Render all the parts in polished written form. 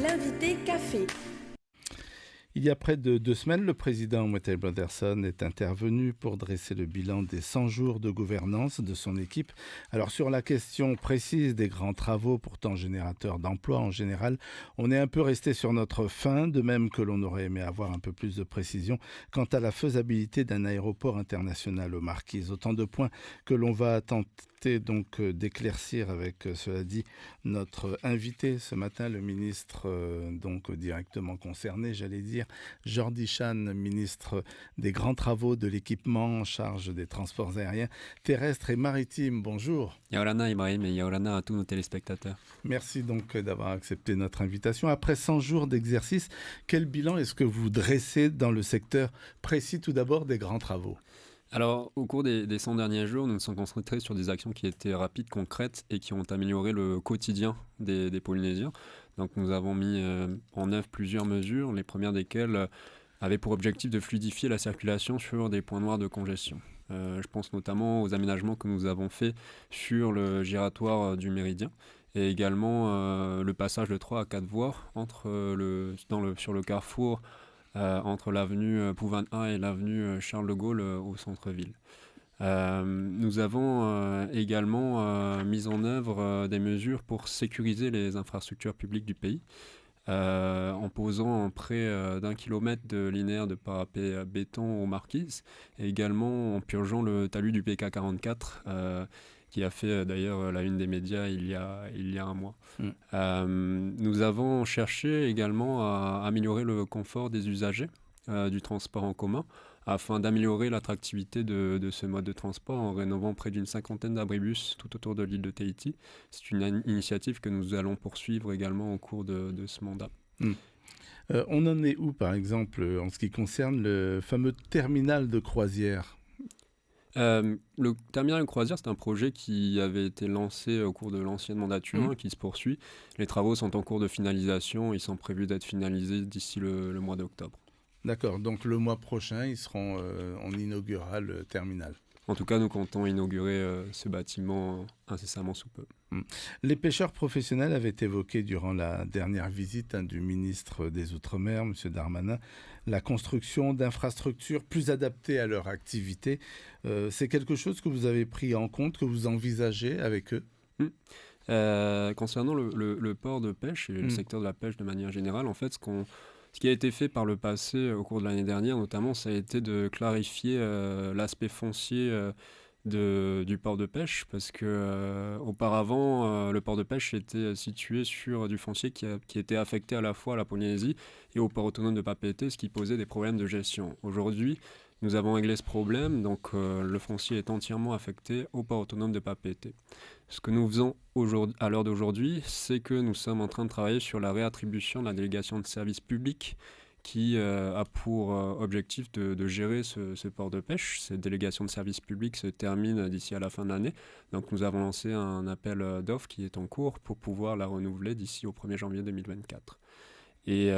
L'invité café. Il y a près de 2 semaines, le président Mette Pedersen est intervenu pour dresser le bilan des 100 jours de gouvernance de son équipe. Alors sur la question précise des grands travaux, pourtant générateurs d'emplois en général, on est un peu resté sur notre faim, de même que l'on aurait aimé avoir un peu plus de précision quant à la faisabilité d'un aéroport international aux Marquises. Autant de points que l'on va tenter donc d'éclaircir avec, cela dit, notre invité ce matin, le ministre donc directement concerné, j'allais dire, Jordi Chan, ministre des Grands Travaux, de l'Équipement, en charge des transports aériens, terrestres et maritimes. Bonjour. Yaorana Ibrahim et Yaorana à tous nos téléspectateurs. Merci donc d'avoir accepté notre invitation. Après 100 jours d'exercice, quel bilan est-ce que vous dressez dans le secteur précis tout d'abord des grands travaux ? Alors, au cours des 100 derniers jours, nous nous sommes concentrés sur des actions qui étaient rapides, concrètes et qui ont amélioré le quotidien des Polynésiens. Donc, nous avons mis en œuvre plusieurs mesures, les premières desquelles avaient pour objectif de fluidifier la circulation sur des points noirs de congestion. Je pense notamment aux aménagements que nous avons faits sur le giratoire du Méridien et également le passage de 3 à 4 voies sur le carrefour entre l'avenue Pouvin-A et l'avenue Charles de Gaulle au centre-ville. Nous avons également mis en œuvre des mesures pour sécuriser les infrastructures publiques du pays, en posant près d'1 kilomètre de linéaire de parapet béton aux Marquises, et également en purgeant le talus du PK 44, qui a fait d'ailleurs la une des médias il y a un mois. Nous avons cherché également à améliorer le confort des usagers du transport en commun, afin d'améliorer l'attractivité de ce mode de transport en rénovant près d'une 50aine d'abribus tout autour de l'île de Tahiti. C'est une initiative que nous allons poursuivre également au cours de ce mandat. On en est où, par exemple, en ce qui concerne le fameux terminal de croisière ? Le terminal de croisière, c'est un projet qui avait été lancé au cours de l'ancienne mandature, qui se poursuit. Les travaux sont en cours de finalisation. Ils sont prévus d'être finalisés d'ici le mois d'octobre. D'accord, donc le mois prochain, on inaugurera le terminal. En tout cas, nous comptons inaugurer ce bâtiment incessamment sous peu. Les pêcheurs professionnels avaient évoqué durant la dernière visite du ministre des Outre-mer, M. Darmanin, la construction d'infrastructures plus adaptées à leur activité. C'est quelque chose que vous avez pris en compte, que vous envisagez avec eux ? Concernant le port de pêche et le secteur de la pêche de manière générale, en fait, ce qui a été fait par le passé au cours de l'année dernière, notamment, ça a été de clarifier l'aspect foncier du port de pêche, parce que auparavant, le port de pêche était situé sur du foncier qui était affecté à la fois à la Polynésie et au port autonome de Papeete, ce qui posait des problèmes de gestion. Aujourd'hui, nous avons réglé ce problème, donc le foncier est entièrement affecté au port autonome de Papeete. Ce que nous faisons à l'heure d'aujourd'hui, c'est que nous sommes en train de travailler sur la réattribution de la délégation de service public qui a pour objectif de gérer ce port de pêche. Cette délégation de service public se termine d'ici à la fin de l'année. Donc nous avons lancé un appel d'offres qui est en cours pour pouvoir la renouveler d'ici au 1er janvier 2024. Et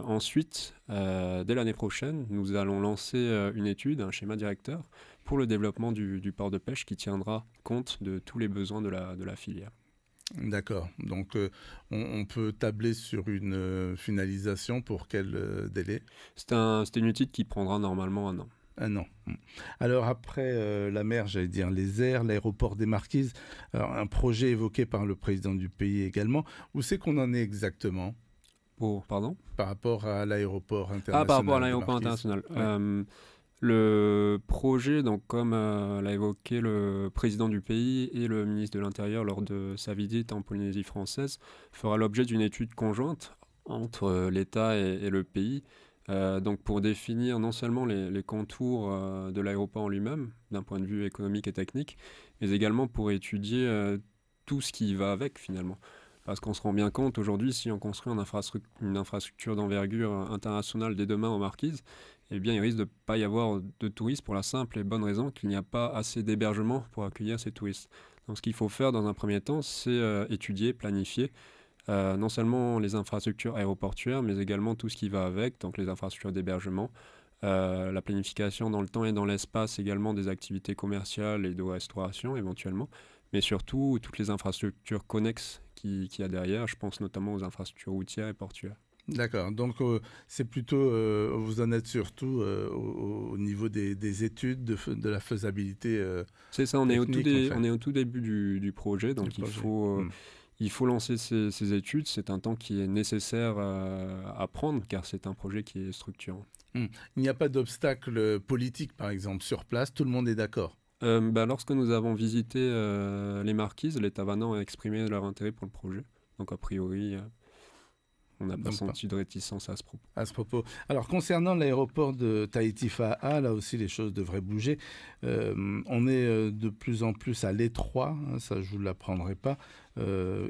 ensuite, dès l'année prochaine, nous allons lancer une étude, un schéma directeur pour le développement du port de pêche qui tiendra compte de tous les besoins de la filière. D'accord. Donc, on peut tabler sur une finalisation pour quel délai ? C'est une étude qui prendra normalement 1 an. 1 an. Alors après la mer, j'allais dire les airs, l'aéroport des Marquises, alors, un projet évoqué par le président du pays également. Où c'est qu'on en est exactement ? Pardon ? Par rapport à l'aéroport international. Par rapport à l'aéroport international. Ouais. Le projet, donc, comme l'a évoqué le président du pays et le ministre de l'Intérieur lors de sa visite en Polynésie française, fera l'objet d'une étude conjointe entre l'État et le pays, donc pour définir non seulement les contours de l'aéroport en lui-même, d'un point de vue économique et technique, mais également pour étudier tout ce qui va avec finalement. Parce qu'on se rend bien compte aujourd'hui, si on construit une infrastructure d'envergure internationale dès demain aux Marquises, eh bien, il risque de ne pas y avoir de touristes pour la simple et bonne raison qu'il n'y a pas assez d'hébergement pour accueillir ces touristes. Donc ce qu'il faut faire dans un premier temps, c'est étudier, planifier non seulement les infrastructures aéroportuaires, mais également tout ce qui va avec, donc les infrastructures d'hébergement, la planification dans le temps et dans l'espace également des activités commerciales et de restauration éventuellement, mais surtout toutes les infrastructures connexes qu'il y a derrière. Je pense notamment aux infrastructures routières et portuaires. D'accord. Donc, c'est plutôt, vous en êtes surtout au niveau des études, de la faisabilité C'est ça, technique, en fait, on est au tout début du projet, du donc projet. il faut lancer ces études. C'est un temps qui est nécessaire à prendre, car c'est un projet qui est structurant. Hmm. Il n'y a pas d'obstacle politique, par exemple, sur place. Tout le monde est d'accord. Lorsque nous avons visité les Marquises, les Tavanans ont exprimé leur intérêt pour le projet. Donc a priori, on n'a pas Donc, senti de réticence à ce propos. à ce propos. Alors, concernant l'aéroport de Tahiti-Fa'a, là aussi, les choses devraient bouger. On est de plus en plus à l'étroit, hein, ça, je ne vous l'apprendrai pas,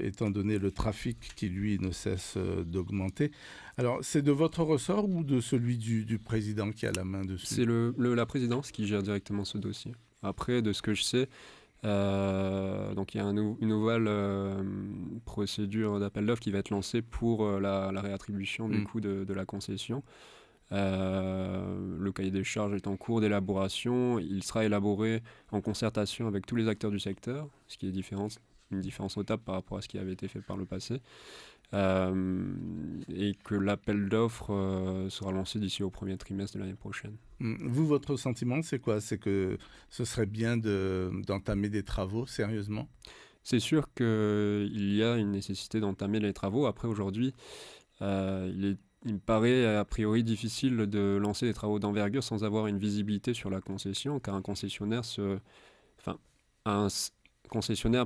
étant donné le trafic qui, lui, ne cesse d'augmenter. Alors, c'est de votre ressort ou de celui du président qui a la main dessus? C'est la présidence qui gère directement ce dossier. Après, de ce que je sais, donc il y a une nouvelle procédure d'appel d'offres qui va être lancée pour la réattribution du coût de la concession. Le cahier des charges est en cours d'élaboration. Il sera élaboré en concertation avec tous les acteurs du secteur, ce qui est une différence notable par rapport à ce qui avait été fait par le passé. Et que l'appel d'offres sera lancé d'ici au premier trimestre de l'année prochaine. Vous, votre sentiment, c'est quoi? C'est que ce serait bien d'entamer des travaux sérieusement? C'est sûr qu'il y a une nécessité d'entamer les travaux. Après, aujourd'hui, il me paraît a priori difficile de lancer des travaux d'envergure sans avoir une visibilité sur la concession, car un concessionnaire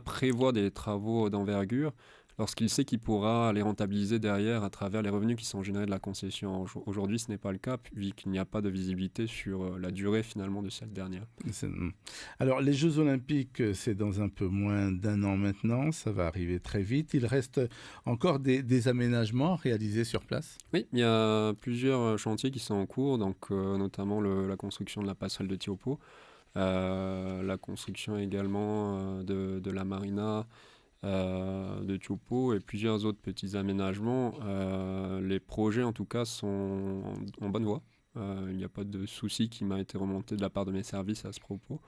prévoit des travaux d'envergure lorsqu'il sait qu'il pourra les rentabiliser derrière à travers les revenus qui sont générés de la concession. Aujourd'hui, ce n'est pas le cas, vu qu'il n'y a pas de visibilité sur la durée finalement de cette dernière. Alors, les Jeux Olympiques, c'est dans un peu moins d'un an maintenant, ça va arriver très vite. Il reste encore des aménagements réalisés sur place? Oui, il y a plusieurs chantiers qui sont en cours, donc notamment la construction de la passerelle de Tiopo, la construction également de la marina de Tiopo et plusieurs autres petits aménagements. Les projets en tout cas sont en bonne voie. Il n'y a pas de souci qui m'a été remonté de la part de mes services à ce propos.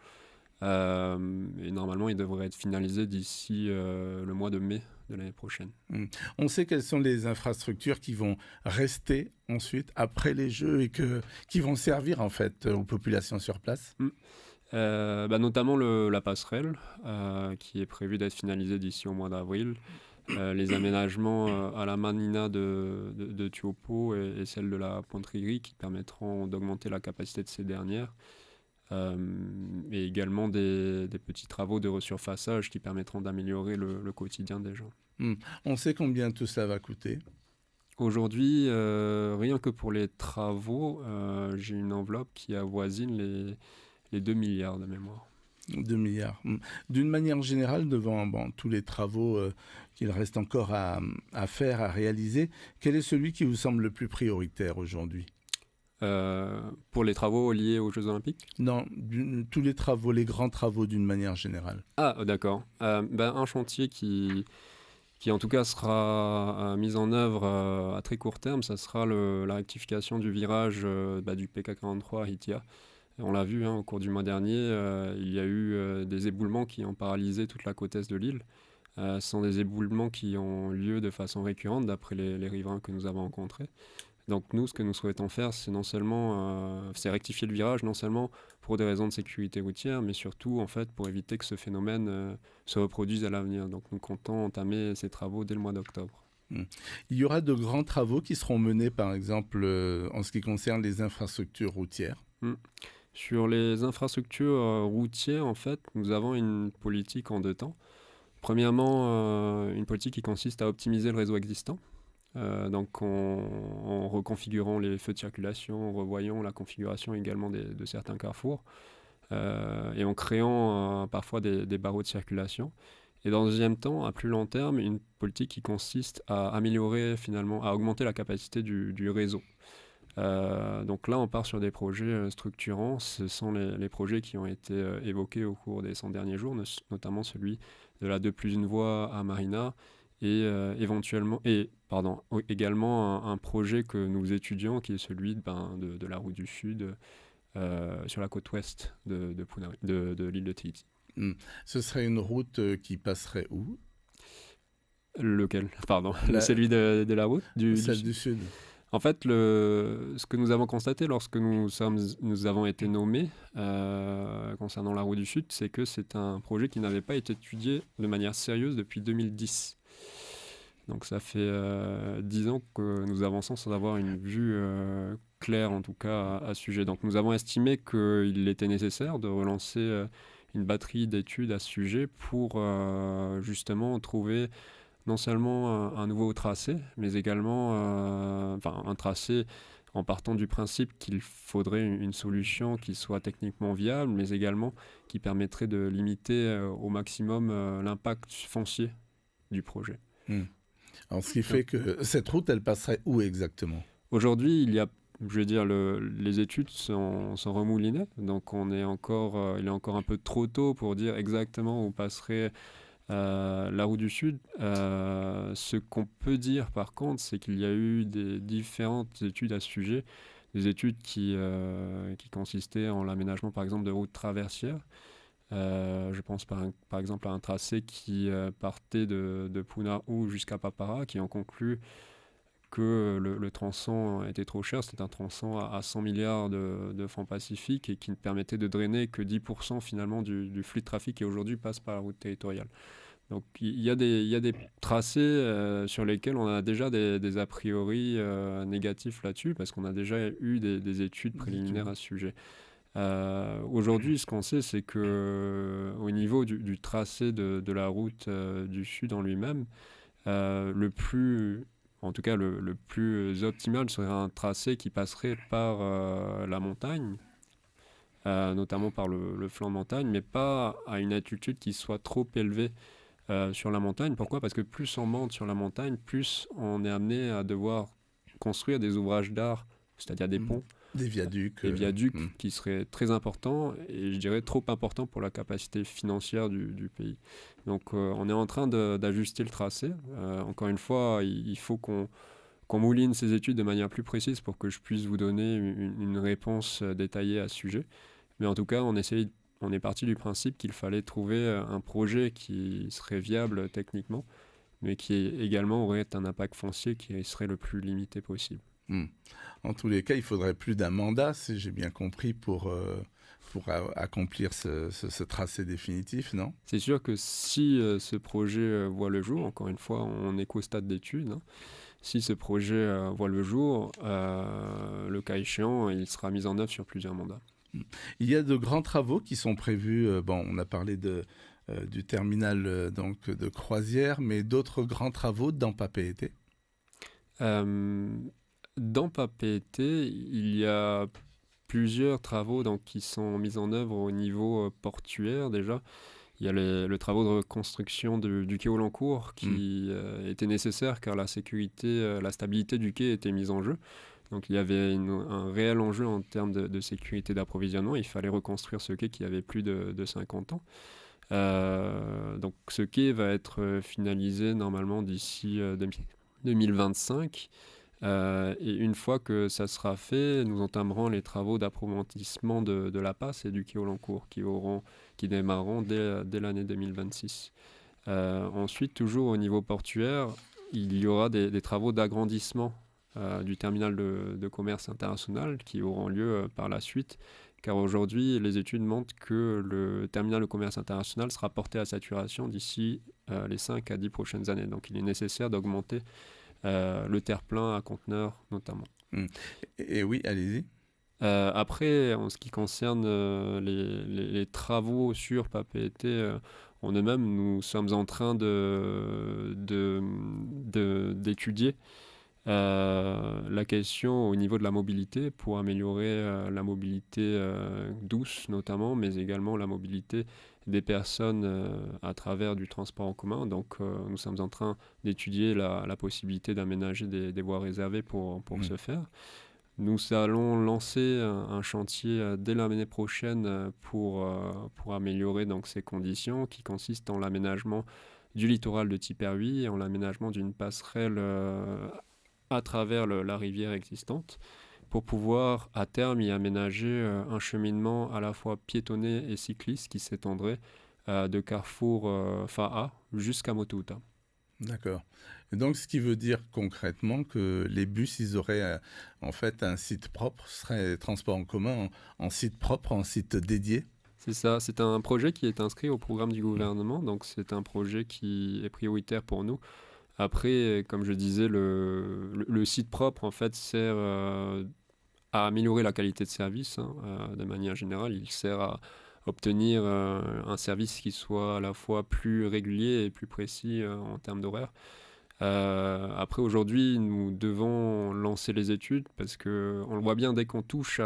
Et normalement, il devrait être finalisé d'ici le mois de mai de l'année prochaine. On sait quelles sont les infrastructures qui vont rester ensuite après les Jeux et qui vont servir en fait aux populations sur place? Notamment la passerelle qui est prévue d'être finalisée d'ici au mois d'avril. Les aménagements à la marina de Tiopo et celle de la pointe-Rigri qui permettront d'augmenter la capacité de ces dernières. Et également des petits travaux de resurfaçage qui permettront d'améliorer le quotidien des gens. On sait combien tout ça va coûter? Aujourd'hui, rien que pour les travaux, j'ai une enveloppe qui avoisine les 2 milliards de mémoire. 2 milliards. D'une manière générale, devant tous les travaux qu'il reste encore à faire, à réaliser, quel est celui qui vous semble le plus prioritaire aujourd'hui? Pour les travaux liés aux Jeux Olympiques? Non, tous les travaux, les grands travaux d'une manière générale. Ah, d'accord. Un chantier qui en tout cas sera mis en œuvre à très court terme, ça sera la rectification du virage du PK43 à Hitia. On l'a vu au cours du mois dernier, il y a eu des éboulements qui ont paralysé toute la côte est de l'île. Ce sont des éboulements qui ont lieu de façon récurrente d'après les riverains que nous avons rencontrés. Donc nous, ce que nous souhaitons faire, c'est rectifier le virage, non seulement pour des raisons de sécurité routière, mais surtout en fait pour éviter que ce phénomène se reproduise à l'avenir. Donc nous comptons entamer ces travaux dès le mois d'octobre. Il y aura de grands travaux qui seront menés, par exemple, en ce qui concerne les infrastructures routières. Sur les infrastructures routières, en fait, nous avons une politique en deux temps. Premièrement, une politique qui consiste à optimiser le réseau existant. Donc en reconfigurant les feux de circulation, en revoyant la configuration également de certains carrefours et en créant parfois des barreaux de circulation. Et dans le deuxième temps, à plus long terme, une politique qui consiste à améliorer finalement, à augmenter la capacité du réseau. Donc là, on part sur des projets structurants. Ce sont les projets qui ont été évoqués au cours des 100 derniers jours, notamment celui de la 2+1 voie à Marina et également un projet que nous étudions qui est celui de la route du Sud sur la côte ouest de l'île de Tahiti. Ce serait une route qui passerait où? Lequel? Pardon, La- celui de la route Celle du Sud. En fait, ce que nous avons constaté lorsque nous avons été nommés concernant la route du Sud, c'est que c'est un projet qui n'avait pas été étudié de manière sérieuse depuis 2010. Donc ça fait 10 ans que nous avançons sans avoir une vue claire, en tout cas, à ce sujet. Donc nous avons estimé qu'il était nécessaire de relancer une batterie d'études à ce sujet pour justement trouver non seulement un nouveau tracé, mais également un tracé en partant du principe qu'il faudrait une solution qui soit techniquement viable, mais également qui permettrait de limiter au maximum l'impact foncier du projet. Hmm. Alors, ce qui fait que cette route, elle passerait où exactement? Aujourd'hui, je veux dire, les études sont remoulinées, donc il est encore un peu trop tôt pour dire exactement où passerait la route du Sud. Ce qu'on peut dire par contre, c'est qu'il y a eu des différentes études à ce sujet, des études qui consistaient en l'aménagement par exemple de routes traversières. Je pense par exemple à un tracé qui partait de Punahou jusqu'à Papara, qui ont conclu que le tronçon était trop cher. C'était un tronçon à 100 milliards de francs pacifiques et qui ne permettait de drainer que 10% finalement du flux de trafic qui aujourd'hui passe par la route territoriale. Donc il y a des tracés sur lesquels on a déjà des a priori négatifs là-dessus parce qu'on a déjà eu des études préliminaires à ce sujet. Aujourd'hui, ce qu'on sait, c'est que au niveau du tracé de la route du Sud en lui-même, en tout cas le plus optimal serait un tracé qui passerait par la montagne, notamment par le flanc de montagne, mais pas à une altitude qui soit trop élevée sur la montagne. Pourquoi? Parce que plus on monte sur la montagne, plus on est amené à devoir construire des ouvrages d'art, c'est-à-dire des ponts, des viaducs, qui seraient très importants et je dirais trop importants pour la capacité financière du pays. Donc on est en train d'ajuster le tracé. Encore une fois, il faut qu'on mouline ces études de manière plus précise pour que je puisse vous donner une réponse détaillée à ce sujet. Mais en tout cas, on est parti du principe qu'il fallait trouver un projet qui serait viable techniquement, mais qui également aurait un impact foncier qui serait le plus limité possible. En tous les cas, il faudrait plus d'un mandat, si j'ai bien compris, pour accomplir ce tracé définitif, non? C'est sûr que si ce projet voit le jour, encore une fois, on est qu'au stade d'étude, hein, si ce projet voit le jour, le cas échéant, il sera mis en œuvre sur plusieurs mandats. Il y a de grands travaux qui sont prévus. On a parlé du terminal donc de croisière, mais d'autres grands travaux dans Papeete. Dans Papeete, il y a plusieurs travaux donc, qui sont mis en œuvre au niveau portuaire déjà. Il y a le travaux de reconstruction du quai Aulancourt qui était nécessaire car la sécurité, la stabilité du quai était mise en jeu. Donc il y avait un réel enjeu en termes de sécurité d'approvisionnement. Il fallait reconstruire ce quai qui avait plus de 50 ans. Donc ce quai va être finalisé normalement d'ici 2025. Et une fois que ça sera fait, nous entamerons les travaux d'approfondissement de la passe et du quai Aulancourt qui démarreront dès l'année 2026. Ensuite, toujours au niveau portuaire, il y aura des travaux d'agrandissement du terminal de commerce international qui auront lieu par la suite, car aujourd'hui, les études montrent que le terminal de commerce international sera porté à saturation d'ici les 5 à 10 prochaines années. Donc il est nécessaire d'augmenter le terre-plein à conteneurs notamment. Et oui, allez-y. Après, en ce qui concerne les travaux sur Papeete en eux-mêmes, nous sommes en train d'étudier la question au niveau de la mobilité pour améliorer la mobilité douce notamment, mais également la mobilité des personnes à travers du transport en commun. Donc nous sommes en train d'étudier la possibilité d'aménager des voies réservées pour ce faire. Nous allons lancer un chantier dès l'année prochaine pour améliorer donc, ces conditions qui consistent en l'aménagement du littoral de Tiperui et en l'aménagement d'une passerelle à travers la rivière existante pour pouvoir à terme y aménager un cheminement à la fois piétonné et cycliste qui s'étendrait de Carrefour FAA jusqu'à Motouta. D'accord. Et donc, ce qui veut dire concrètement que les bus, ils auraient en fait un site propre, ce serait transport en commun en site propre, en site dédié. C'est ça, c'est un projet qui est inscrit au programme du gouvernement, donc c'est un projet qui est prioritaire pour nous. Après, comme je disais, le site propre, en fait, sert à améliorer la qualité de service, hein, de manière générale. Il sert à obtenir un service qui soit à la fois plus régulier et plus précis en termes d'horaire. Après, aujourd'hui, nous devons lancer les études parce que on le voit bien, dès qu'on touche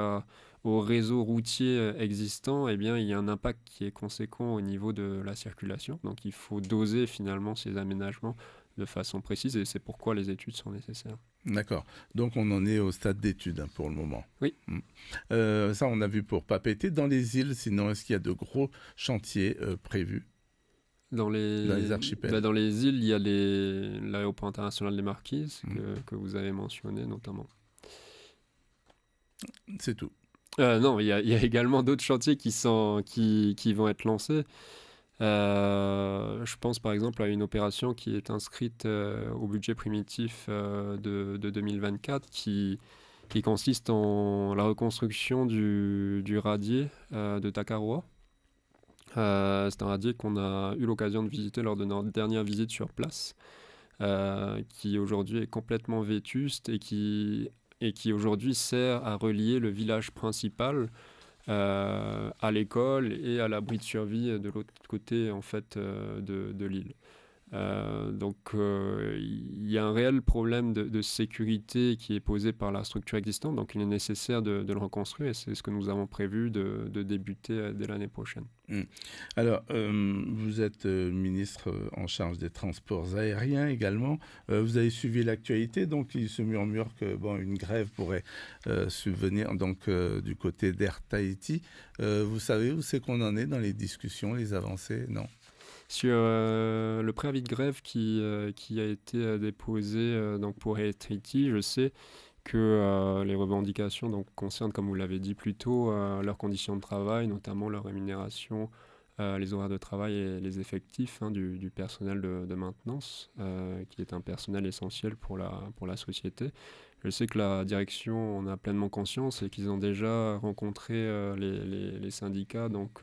au réseau routier existant, eh bien, il y a un impact qui est conséquent au niveau de la circulation. Donc, il faut doser finalement ces aménagements de façon précise et c'est pourquoi les études sont nécessaires. D'accord. Donc, on en est au stade d'études pour le moment. Oui. Ça, on a vu pour Papeete. Dans les îles, sinon, est-ce qu'il y a de gros chantiers prévus dans les archipels? Dans les îles, il y a l'aéroport international des Marquises que vous avez mentionné notamment. C'est tout. Non, il y a également d'autres chantiers qui vont être lancés. Je pense par exemple à une opération qui est inscrite au budget primitif de 2024 qui consiste en la reconstruction du radier de Takaroa. C'est un radier qu'on a eu l'occasion de visiter lors de notre dernière visite sur place, qui aujourd'hui est complètement vétuste et qui aujourd'hui sert à relier le village principal à l'école et à l'abri de survie de l'autre côté en fait de l'île. Donc il y a un réel problème de sécurité qui est posé par la structure existante, donc il est nécessaire de le reconstruire et c'est ce que nous avons prévu de débuter dès l'année prochaine. Alors, vous êtes ministre en charge des transports aériens également. Vous avez suivi l'actualité, donc il se murmure que une grève pourrait subvenir donc, du côté d'Air Tahiti. Vous savez où c'est qu'on en est dans les discussions, les avancées? Non. Sur le préavis de grève qui a été déposé donc pour Air Tahiti, je sais que les revendications donc, concernent, comme vous l'avez dit plus tôt, leurs conditions de travail, notamment leur rémunération, les horaires de travail et les effectifs du personnel de maintenance, qui est un personnel essentiel pour la société. Je sais que la direction en a pleinement conscience et qu'ils ont déjà rencontré les syndicats, donc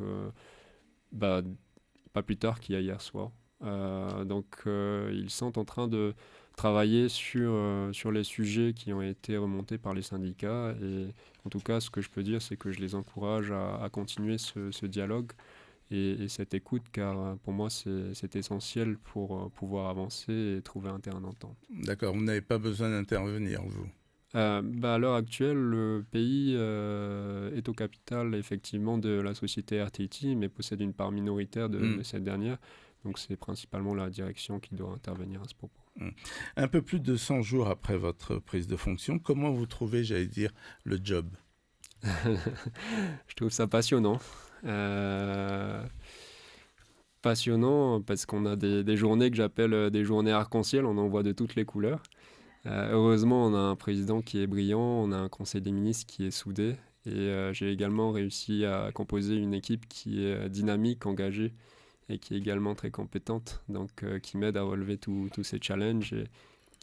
pas plus tard qu'il y a hier soir. Donc ils sont en train de travailler sur les sujets qui ont été remontés par les syndicats. Et en tout cas, ce que je peux dire, c'est que je les encourage à continuer ce dialogue et cette écoute, car pour moi, c'est essentiel pour pouvoir avancer et trouver un terrain d'entente. D'accord, vous n'avez pas besoin d'intervenir, vous? À l'heure actuelle, le pays est au capital effectivement de la société Air Tahiti, mais possède une part minoritaire de cette dernière. Donc c'est principalement la direction qui doit intervenir à ce propos. Un peu plus de 100 jours après votre prise de fonction, comment vous trouvez, j'allais dire, le job? Je trouve ça passionnant. Passionnant parce qu'on a des journées que j'appelle des journées arc-en-ciel, on en voit de toutes les couleurs. Heureusement, on a un président qui est brillant, on a un conseil des ministres qui est soudé et j'ai également réussi à composer une équipe qui est dynamique, engagée et qui est également très compétente, donc qui m'aide à relever tous ces challenges et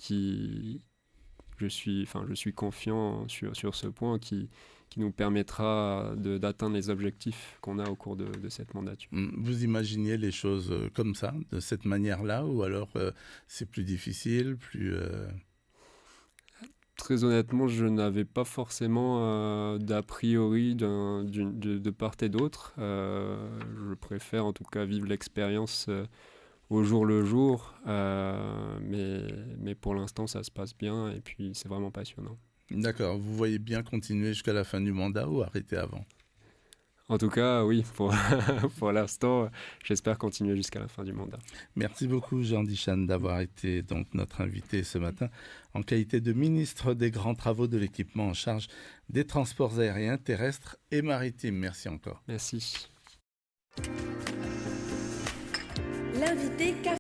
je suis confiant sur ce point qui nous permettra d'atteindre les objectifs qu'on a au cours de cette mandature. Vous imaginiez les choses comme ça, de cette manière-là, ou alors c'est plus difficile, plus... Très honnêtement, je n'avais pas forcément d'a priori de part et d'autre. Je préfère en tout cas vivre l'expérience au jour le jour, mais pour l'instant ça se passe bien et puis c'est vraiment passionnant. D'accord, vous voyez bien continuer jusqu'à la fin du mandat ou arrêter avant? En tout cas, oui, pour l'instant, j'espère continuer jusqu'à la fin du mandat. Merci beaucoup, Jean Dichan, d'avoir été donc notre invité ce matin en qualité de ministre des Grands Travaux de l'équipement en charge des transports aériens, terrestres et maritimes. Merci encore. Merci.